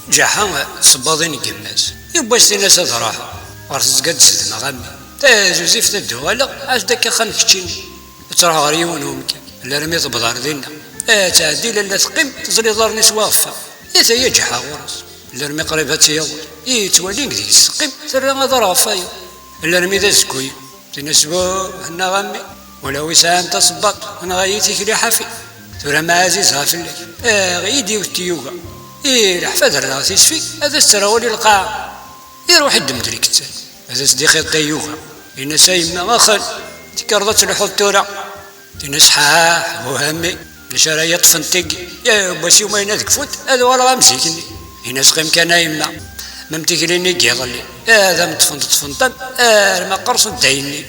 جاحا صباضين قماز يباش تيناس هاد راحة غرس قد سلم غامي تا زوزيف تدوالة عاش داكا خان كتشيني ترى غريون ومكان لا رمي تبضار دينا تعدي لا تقيم تزري دار نيس وافا تا هي جحا غرس لا رمي قريبها تياور يتوالين كديك السقيم ترى ما دار غفايا لا رمي ذا زكوي تنسبو هنا غامي ولا وسام تصبط انا غايتك لي حافي ترى ما عزيز غافلك غيدي وتيوغا الحفاد راه تيسفي هذا السراولي القاع يروح يدم دريك التاني هذا صديقي الطيوغا إن سايما غاخل تكرضت الحوض تورا تنسحاح وهمي لشرا يطفن تقي يا باسي وما ينادك فوت هذا ورا مزيكني هنا سقيم كان يما ممتكليني كيظلي هذا مطفن تطفن طن ما قرص دايني